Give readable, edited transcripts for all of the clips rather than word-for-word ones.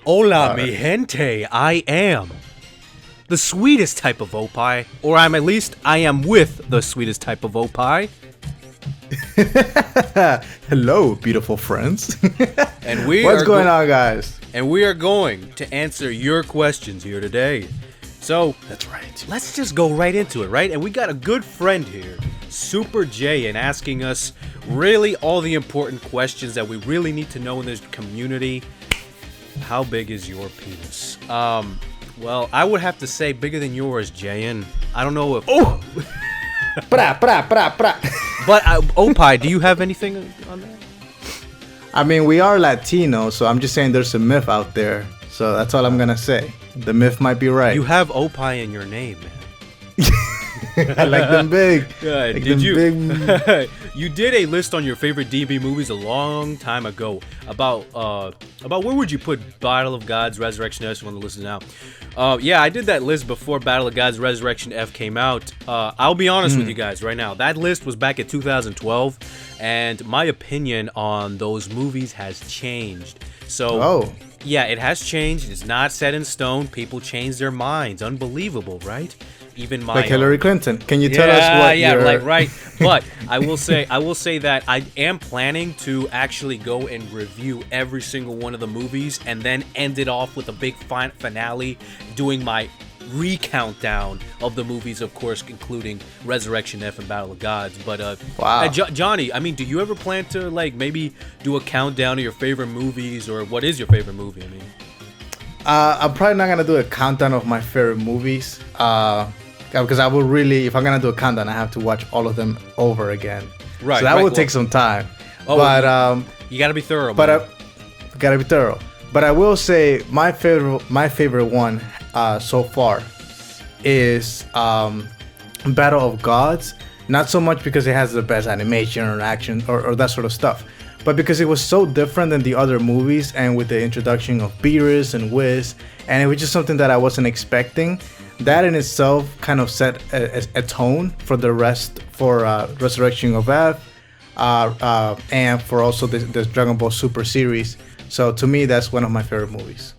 Hola, mi gente. I am the sweetest type of opie, or I am with the sweetest type of opie. Hello, beautiful friends. And What's going on, guys? And we are going to answer your questions here today. So, That's right. let's just go right into it, right? And we got a good friend here, Super J, and asking us really all the important questions that we really need to know in this community. How big is your penis? Well, I would have to say bigger than yours, Jayan. I don't know if... Oh! Pra. But, Opie, do you have anything on that? I mean, we are Latino, so I'm just saying there's a myth out there. So that's all I'm going to say. The myth might be right. You have Opie in your name, man. I like them big. Did them you? Big... You did a list on your favorite DB movies a long time ago about where would you put Battle of Gods, Resurrection F? You want to listen now? Yeah, I did that list before Battle of Gods, Resurrection F came out. I'll be honest with you guys right now. That list was back in 2012, and my opinion on those movies has changed. So, yeah, it has changed. It's not set in stone. People change their minds. Unbelievable, right? Even my like Hillary Clinton. Can you tell us what? Yeah, like right. But I will say that I am planning to actually go and review every single one of the movies, and then end it off with a big finale, doing my recountdown of the movies, of course, including Resurrection F and Battle of Gods. But wow, Johnny, I mean, do you ever plan to like maybe do a countdown of your favorite movies, or what is your favorite movie? I mean, I'm probably not gonna do a countdown of my favorite movies. Because I will really, if I'm gonna do a countdown, I have to watch all of them over again. Right. So that will take some time. But you gotta be thorough. But gotta be thorough. But I will say my favorite one so far is Battle of Gods. Not so much because it has the best animation or action or that sort of stuff, but because it was so different than the other movies, and with the introduction of Beerus and Whiz, and it was just something that I wasn't expecting. That in itself kind of set a tone for the rest, for Resurrection of F, and for also the Dragon Ball Super series. So to me, that's one of my favorite movies.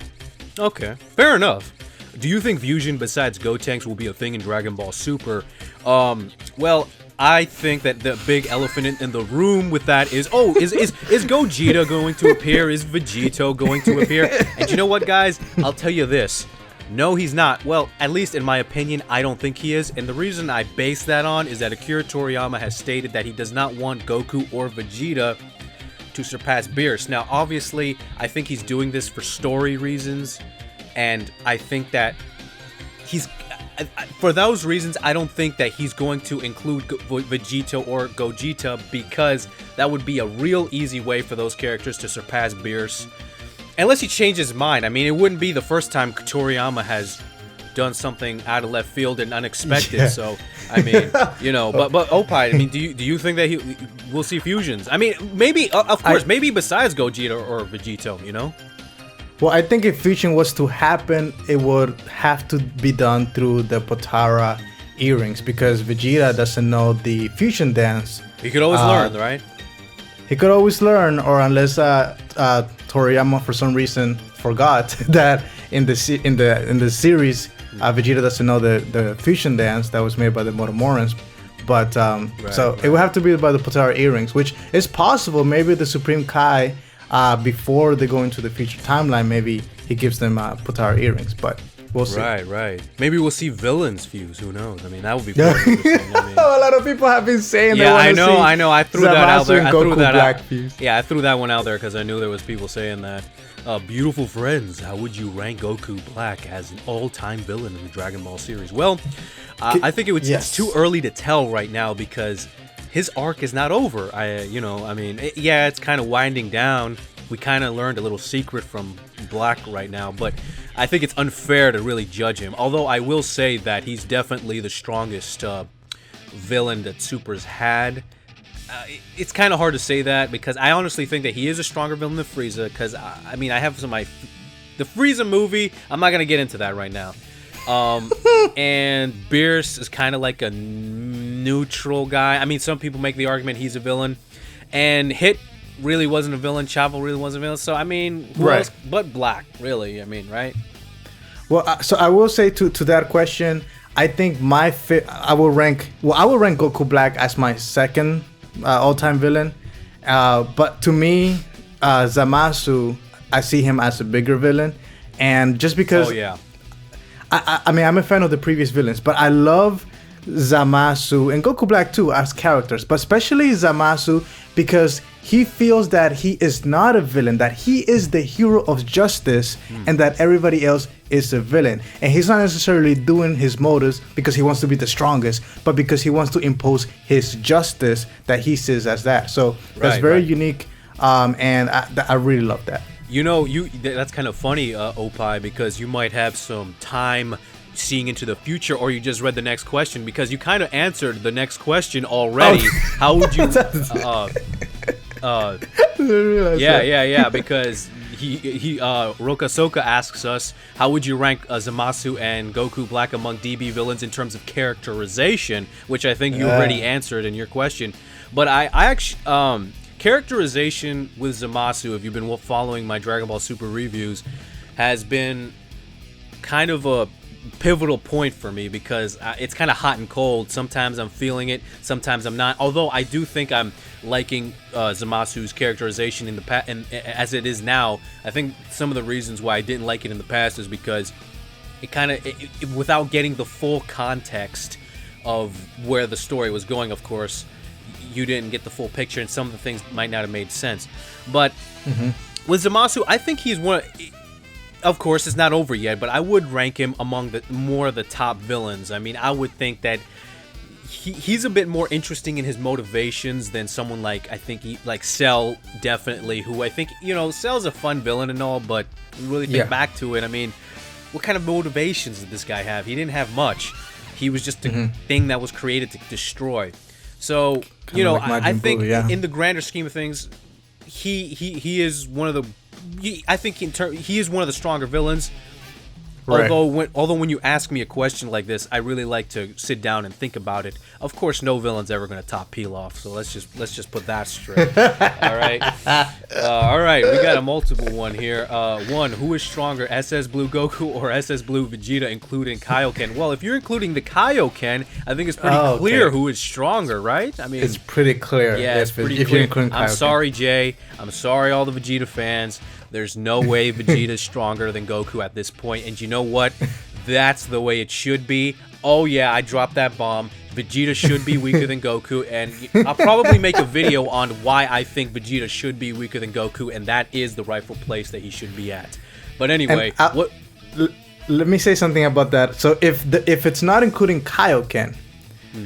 Okay, fair enough. Do you think fusion besides Gotenks will be a thing in Dragon Ball Super? Well, I think that the big elephant in the room with that is Gogeta going to appear? Is Vegeta going to appear? And you know what, guys? I'll tell you this. No, he's not. Well, at least in my opinion, I don't think he is. And the reason I base that on is that Akira Toriyama has stated that he does not want Goku or Vegeta to surpass Beerus. Now, obviously, I think he's doing this for story reasons. And I think that for those reasons, I don't think that he's going to include Vegeta or Gogeta, because that would be a real easy way for those characters to surpass Beerus. Unless he changes his mind. I mean, it wouldn't be the first time Toriyama has done something out of left field and unexpected. Yeah. So, I mean, you know, but Opie, I mean, do you think that we'll see fusions? I mean, maybe, of course, maybe besides Gogeta or Vegeta, you know? Well, I think if fusion was to happen, it would have to be done through the Potara earrings, because Vegeta doesn't know the fusion dance. He could always learn, right? He could always learn, or unless Toriyama for some reason forgot that in the series, Vegeta doesn't know the fusion dance that was made by the Motomorans. But it would have to be by the Potara earrings, which is possible. Maybe the Supreme Kai, before they go into the future timeline, maybe he gives them Potara earrings, but we'll see. Right. Maybe we'll see villains fuse. Who knows? I mean, that would be pretty interesting. I mean, a lot of people have been saying they want to see. I know. I threw that out there. Goku Black fuse. Yeah, I threw that one out there because I knew there was people saying that. Beautiful friends, how would you rank Goku Black as an all-time villain in the Dragon Ball series? Well, I think it's too early to tell right now, because his arc is not over. It's kind of winding down. We kind of learned a little secret from Black right now, but I think it's unfair to really judge him. Although I will say that he's definitely the strongest villain that Super's had. It's kind of hard to say that, because I honestly think that he is a stronger villain than Frieza, because, I mean, I have the Frieza movie, I'm not going to get into that right now. And Beerus is kind of like a neutral guy. I mean, some people make the argument he's a villain. And really wasn't a villain. Chapo really wasn't a villain. So I mean, who else but Black? Really? I mean, right? Well, so I will say to that question, I think I will rank Goku Black as my second all-time villain. But to me, Zamasu, I see him as a bigger villain, and just because. Oh yeah. I mean, I'm a fan of the previous villains, but I love Zamasu and Goku Black too as characters, but especially Zamasu because he feels that he is not a villain, that he is the hero of justice, and that everybody else is a villain. And he's not necessarily doing his motives because he wants to be the strongest, but because he wants to impose his justice that he sees as that. So that's very unique, and I really love that. You know, that's kind of funny, Opie, because you might have some time seeing into the future, or you just read the next question, because you kind of answered the next question already. How would you? Yeah. Because he Rokasoka asks us, how would you rank Zamasu and Goku Black among DB villains in terms of characterization? Which I think you already answered in your question. But I actually characterization with Zamasu, if you've been following my Dragon Ball Super reviews, has been kind of a pivotal point for me because it's kind of hot and cold. Sometimes I'm feeling it, sometimes I'm not. Although I do think I'm liking Zamasu's characterization in the past, and as it is now. I think some of the reasons why I didn't like it in the past is because it kind of, without getting the full context of where the story was going, of course, you didn't get the full picture, and some of the things might not have made sense. But with Zamasu, I think he's one. Of course, it's not over yet, but I would rank him among the top villains. I mean, I would think that he's a bit more interesting in his motivations than someone like, I think, like Cell, definitely. Who I think, Cell's a fun villain and all, but you really think back to it. I mean, what kind of motivations did this guy have? He didn't have much. He was just a thing that was created to destroy. So, I think in the grander scheme of things, he is one of the. I think he is one of the stronger villains. Right. Although when you ask me a question like this, I really like to sit down and think about it. Of course, no villain's ever going to top Pilaf, so let's just put that straight. All right, all right. We got a multiple one here. One, who is stronger, SS Blue Goku or SS Blue Vegeta, including Kaioken? Well, if you're including the Kaioken, I think it's pretty clear who is stronger, right? I mean, it's pretty clear. Yeah, it's pretty clear. I'm sorry, Jay. I'm sorry, all the Vegeta fans. There's no way Vegeta's stronger than Goku at this point. And you know what? That's the way it should be. Oh, yeah, I dropped that bomb. Vegeta should be weaker than Goku. And I'll probably make a video on why I think Vegeta should be weaker than Goku. And that is the rightful place that he should be at. But anyway, let me say something about that. So if it's not including Kaioken,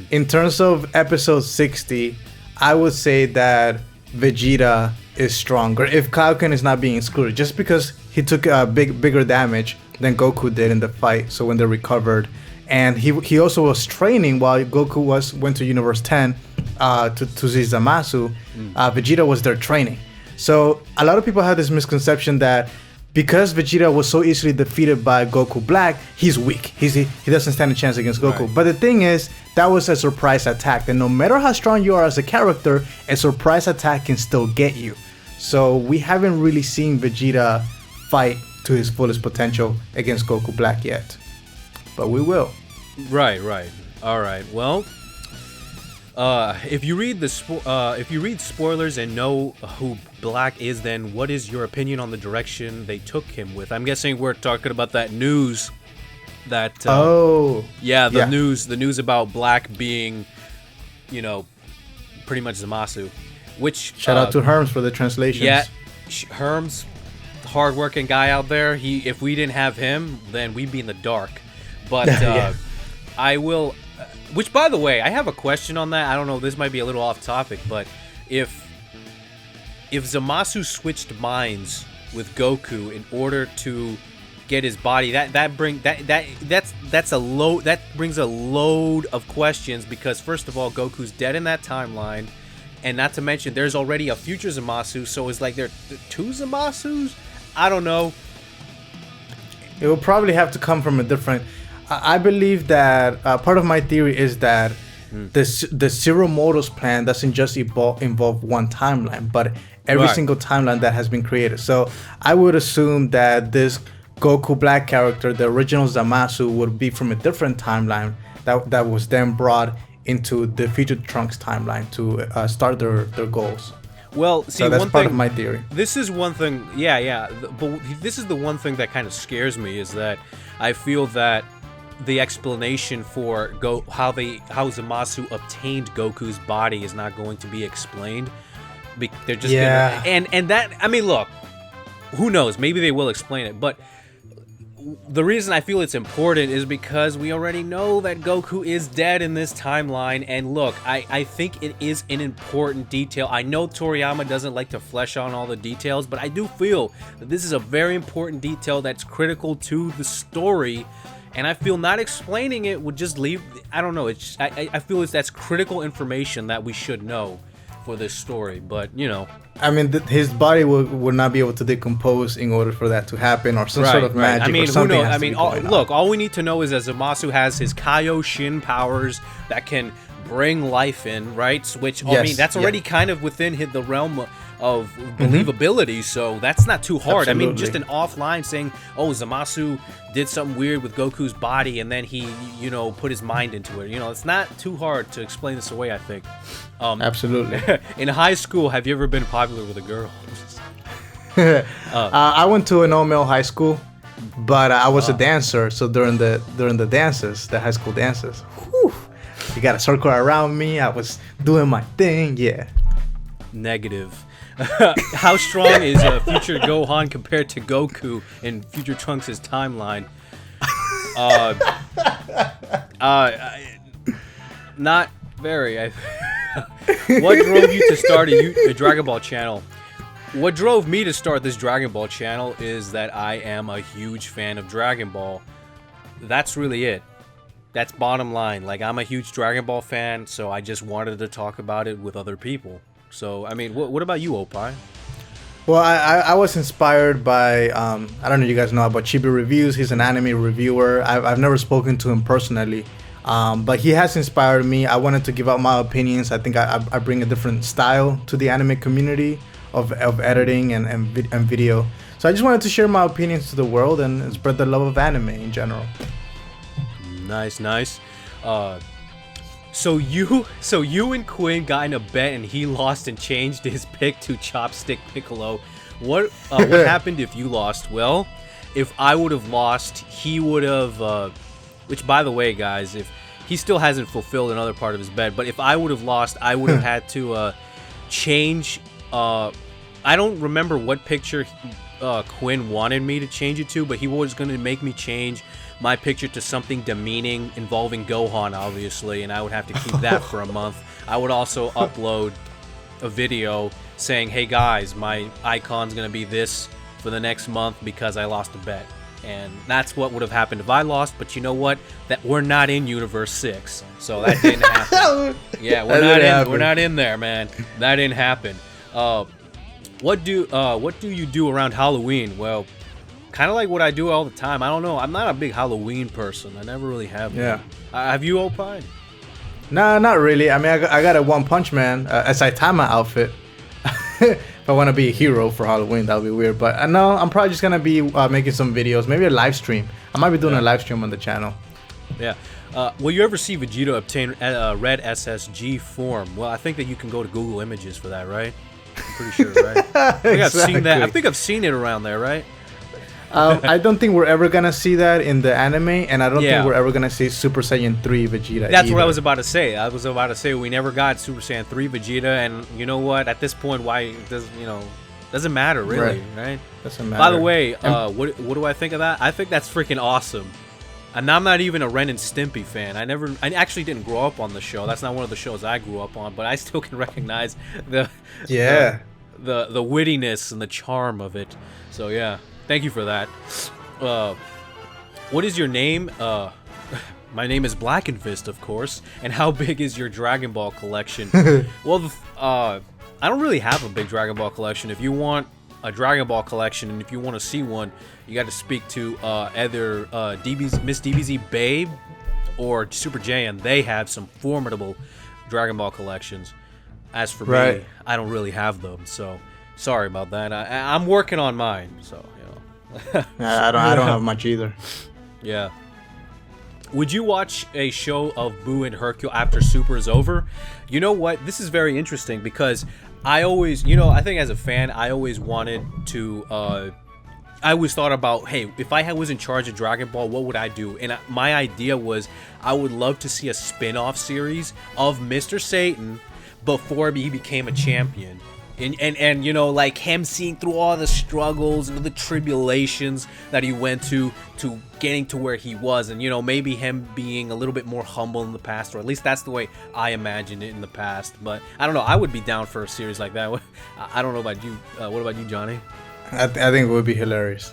in terms of episode 60, I would say that Vegeta is stronger if Kaioken is not being excluded, just because he took bigger damage than Goku did in the fight. So when they recovered, and he also was training while Goku went to Universe 10 to see Zamasu. Vegeta was there training. So a lot of people have this misconception that because Vegeta was so easily defeated by Goku Black, he's weak. He doesn't stand a chance against Goku. Right. But the thing is, that was a surprise attack, and no matter how strong you are as a character, a surprise attack can still get you. So we haven't really seen Vegeta fight to his fullest potential against Goku Black yet, but we will. Right. All right. Well, if you read spoilers and know who Black is, then what is your opinion on the direction they took him with? I'm guessing we're talking about that news. That news about Black being, pretty much Zamasu. Which shout out to Herms for the translations. Yeah, Herms, hardworking guy out there. If we didn't have him, then we'd be in the dark. But I will. Which, by the way, I have a question on that. I don't know. This might be a little off topic, but if Zamasu switched minds with Goku in order to get his body, that brings a load of questions, because first of all, Goku's dead in that timeline. And not to mention, there's already a future Zamasu, so it's like there are two Zamasus? I don't know. It will probably have to come from a different... I believe that part of my theory is that the Zero Models plan doesn't just involve one timeline, but every Right. single timeline that has been created. So I would assume that this Goku Black character, the original Zamasu, would be from a different timeline that was then brought into the future Trunks timeline to start their goals. Well, see, So that's one part thing, of my theory. This is one thing, but this is the one thing that kind of scares me is that I feel that the explanation for how Zamasu obtained Goku's body is not going to be explained. They're just gonna, and that, I mean, look, who knows? Maybe they will explain it, but the reason I feel it's important is because we already know that Goku is dead in this timeline, and look, I think it is an important detail. I know Toriyama doesn't like to flesh on all the details, but I do feel that this is a very important detail that's critical to the story, and I feel not explaining it would just leave, I don't know, it's just, I feel that's critical information that we should know for this story, but, you know. I mean, his body would not be able to decompose in order for that to happen, or some sort of magic. I mean, or something who knows? has I to mean, be going on. look, all we need to know is that Zamasu has his Kaioken powers that can bring life in, right? Which, I mean, that's already kind of within the realm of believability, so that's not too hard. Absolutely. I mean, just an offline saying, oh, Zamasu did something weird with Goku's body, and then he, you know, put his mind into it. You know, it's not too hard to explain this away, I think. Absolutely. In high school, have you ever been popular with a girl? I went to an all-male high school, but I was a dancer. So during the dances, the high school dances, whew, you got a circle around me. I was doing my thing. Yeah. Negative. How strong is future Gohan compared to Goku in future Trunks' timeline? Not very. What drove you to start a Dragon Ball channel? What drove me to start this Dragon Ball channel is that I am a huge fan of Dragon Ball. That's really it. That's bottom line. Like, I'm a huge Dragon Ball fan, so I just wanted to talk about it with other people. So, I mean, what about you, Opie? Well, I was inspired by, I don't know if you guys know about Chibi Reviews. He's an anime reviewer. I've never spoken to him personally, but he has inspired me. I wanted to give out my opinions. I think I bring a different style to the anime community of editing and video. So I just wanted to share my opinions to the world and spread the love of anime in general. Nice. So you and Quinn got in a bet and he lost and changed his pick to Chopstick Piccolo. What happened if you lost? Well, if I would have lost, he would have. Which, by the way, guys, if he still hasn't fulfilled another part of his bet, but if I would have lost, I would have had to change. I don't remember what picture Quinn wanted me to change it to, but he was going to make me change my picture to something demeaning involving Gohan, obviously, and I would have to keep that for a month. I would also upload a video saying, hey guys, my icon's gonna be this for the next month because I lost a bet. And that's what would have happened if I lost, but you know what? That we're not in Universe 6, so that didn't happen. Yeah, we're not in there, man. That didn't happen. What do you do around Halloween? Well, kind of like what I do all the time. I don't know. I'm not a big Halloween person. I never really have been. Yeah. Have you, Opie? Nah, not really. I mean, I got a One Punch Man, a Saitama outfit. If I want to be a hero for Halloween, that would be weird. But no, I'm probably just going to be making some videos. Maybe a live stream. I might be doing a live stream on the channel. Yeah. Will you ever see Vegeta obtain red SSG form? Well, I think that you can go to Google Images for that, right? I'm pretty sure, right? I think I've seen that. I think I've seen it around there, right? I don't think we're ever gonna see that in the anime, and I don't think we're ever gonna see Super Saiyan 3 Vegeta. That's either. what I was about to say. We never got Super Saiyan 3 Vegeta, and you know what? At this point, why doesn't matter really, right? Doesn't matter. By the way, what do I think of that? I think that's freaking awesome. And I'm not even a Ren and Stimpy fan. I actually didn't grow up on the show. That's not one of the shows I grew up on, but I still can recognize the wittiness and the charm of it. So yeah. Thank you for that. What is your name? My name is Blackenfist, of course. And how big is your Dragon Ball collection? Well, I don't really have a big Dragon Ball collection. If you want a Dragon Ball collection, and if you want to see one, you got to speak to either Miss DBZ Babe or Super J, and they have some formidable Dragon Ball collections. As for me, I don't really have them, so Sorry about that. I'm working on mine, so I don't have much either. Yeah. Would you watch a show of Boo and Hercule after Super is over? You know what? This is very interesting because I always, I think as a fan, I always wanted to. I always thought about, hey, if I was in charge of Dragon Ball, what would I do? And my idea was I would love to see a spin-off series of Mr. Satan before he became a champion. And like him seeing through all the struggles and the tribulations that he went to getting to where he was. And, maybe him being a little bit more humble in the past, or at least that's the way I imagined it in the past. But I don't know. I would be down for a series like that. I don't know about you. What about you, Johnny? I think it would be hilarious.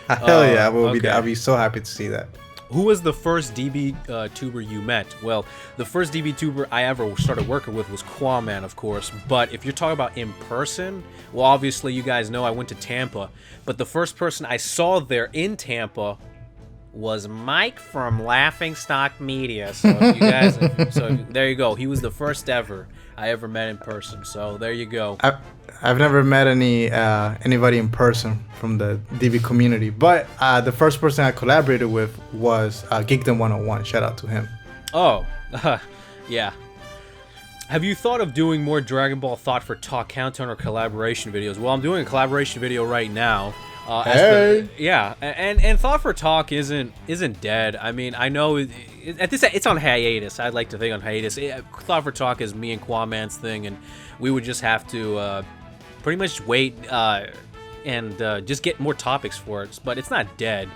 Hell yeah, I'll be so happy to see that. Who was the first DB tuber you met? Well, the first DB tuber I ever started working with was Quaman, of course. But if you're talking about in person, well, obviously you guys know I went to Tampa. But the first person I saw there in Tampa was Mike from Laughingstock Media. So if you guys, so there you go. He was the first ever I ever met in person. So there you go. I've never met anybody in person from the DB community, but the first person I collaborated with was Geekdom 101. Shout out to him. Oh, yeah. Have you thought of doing more Dragon Ball Thought for Talk countdown or collaboration videos? Well, I'm doing a collaboration video right now. Hey. And Thought for Talk isn't dead. I mean, I know at this it's on hiatus. I'd like to think on hiatus. Thought for Talk is me and Quaman's thing, and we would just have to pretty much wait and just get more topics for it. But it's not dead.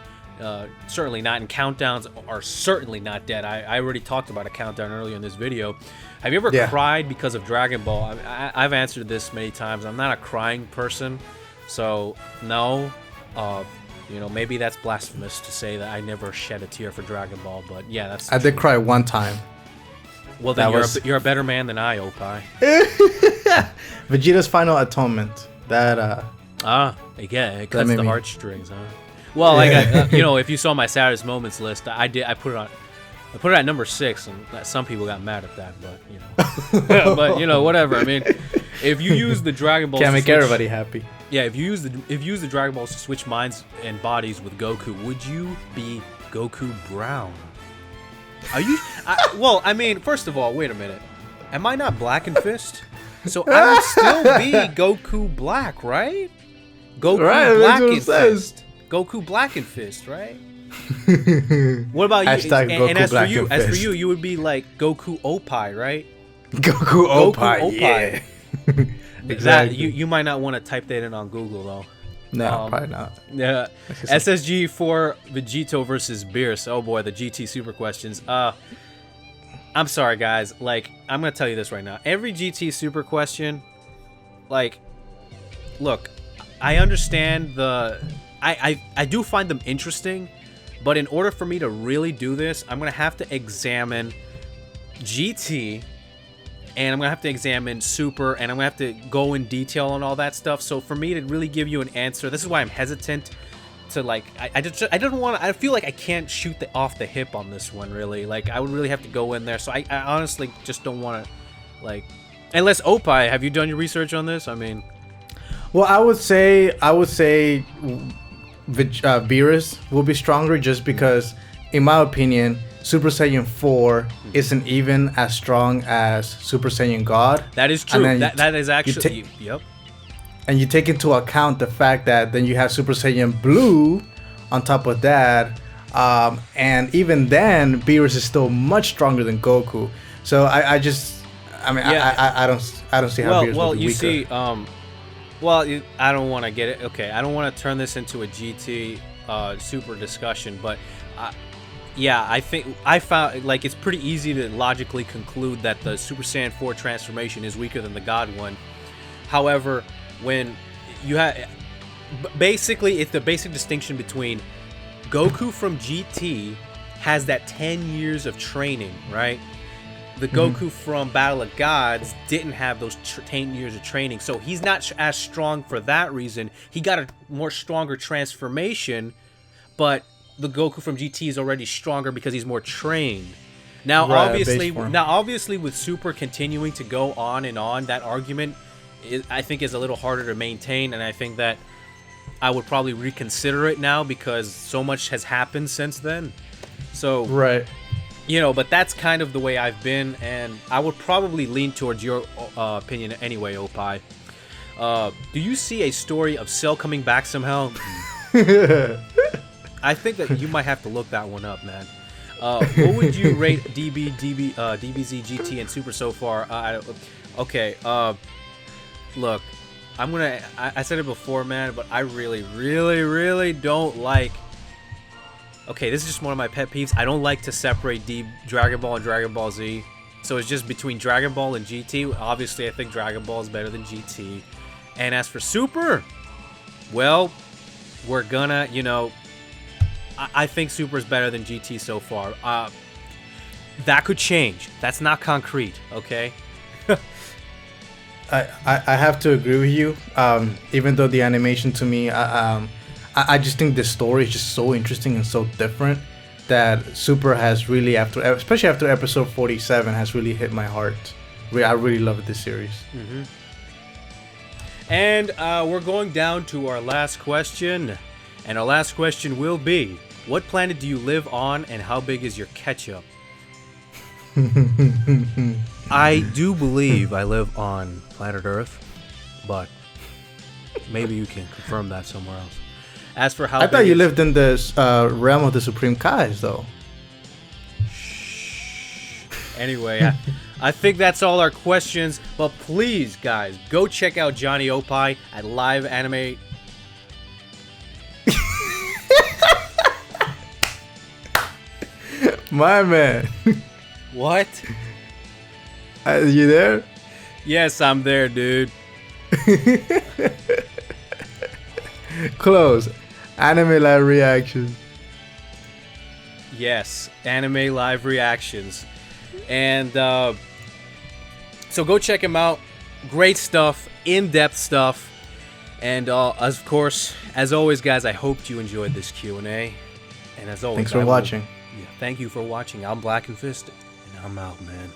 Certainly not. And countdowns are certainly not dead. I already talked about a countdown earlier in this video. Have you ever cried because of Dragon Ball? I've answered this many times. I'm not a crying person. So, no, maybe that's blasphemous to say that I never shed a tear for Dragon Ball, but yeah, that's I did cry one time. Well, then you're a better man than I, Opie. Vegeta's Final Atonement. That, again, it cuts the heartstrings, huh? Well, like, if you saw my saddest moments list, I put it at number 6, and some people got mad at that, but, but, whatever. I mean, if you use the Dragon Balls can't make everybody happy. Yeah, if you use the Dragon Balls to switch minds and bodies with Goku, would you be Goku Brown? Are you? Well, I mean, first of all, wait a minute. Am I not Blackenfist? So I would still be Goku Black, right? Goku Blackenfist. Goku Blackenfist, right? What about you? And as for you, you would be like Goku Opie, right? Goku Opie. Yeah. Exactly. You might not want to type that in on Google though. No, probably not. Yeah. SSG for Vegeta versus Beerus. Oh boy, the GT Super questions. I'm sorry guys. Like, I'm gonna tell you this right now. Every GT Super question, like, look, I understand I do find them interesting, but in order for me to really do this, I'm gonna have to examine GT. And I'm going to have to examine Super, and I'm going to have to go in detail on all that stuff. So for me to really give you an answer, this is why I'm hesitant to, like, I don't want to, I feel like I can't shoot off the hip on this one, really. Like, I would really have to go in there. So I honestly just don't want to, like, unless Opie, have you done your research on this? I mean. Well, I would say Beerus will be stronger just because, in my opinion, Super Saiyan 4 isn't even as strong as Super Saiyan God. That is true. That is actually... Yep. And you take into account the fact that then you have Super Saiyan Blue on top of that. And even then, Beerus is still much stronger than Goku. So I don't see how Beerus will be weaker. I don't want to get it. Okay, I don't want to turn this into a GT Super discussion, but... yeah, I think I found like it's pretty easy to logically conclude that the Super Saiyan 4 transformation is weaker than the God one. However, when you have basically it's the basic distinction between Goku from GT has that 10 years of training, right? The Goku from Battle of Gods didn't have those 10 years of training, so he's not as strong for that reason. He got a more stronger transformation, but the Goku from GT is already stronger because he's more trained. Now, obviously with Super continuing to go on and on, that argument I think is a little harder to maintain, and I think that I would probably reconsider it now because so much has happened since then. So right. But that's kind of the way I've been, and I would probably lean towards your opinion anyway, Opie. Do you see a story of Cell coming back somehow? I think that you might have to look that one up, man. What would you rate DBZ, GT, and Super so far? Okay, look, I said it before, man, but I really, really, really don't like... Okay, this is just one of my pet peeves. I don't like to separate Dragon Ball and Dragon Ball Z. So it's just between Dragon Ball and GT. Obviously, I think Dragon Ball is better than GT. And as for Super, well, we're gonna, I think Super is better than GT so far. That could change. That's not concrete, okay? I have to agree with you. Even though the animation to me, I just think the story is just so interesting and so different that Super has really, especially after episode 47, has really hit my heart. I really love this series. Mm-hmm. And we're going down to our last question. And our last question will be, what planet do you live on and how big is your ketchup? I do believe I live on planet Earth, but maybe you can confirm that somewhere else. As for how I thought you lived in the realm of the Supreme Kais, though. Anyway, I think that's all our questions. But please, guys, go check out Johnny Opie at Live Anime. My man. What? Are you there? Yes, I'm there, dude. Close. Anime live reactions. Yes, anime live reactions. And so go check him out. Great stuff, in-depth stuff. And of course, as always, guys, I hope you enjoyed this Q&A. And as always, thanks for watching. Thank you for watching. I'm Blackenfist, and I'm out, man.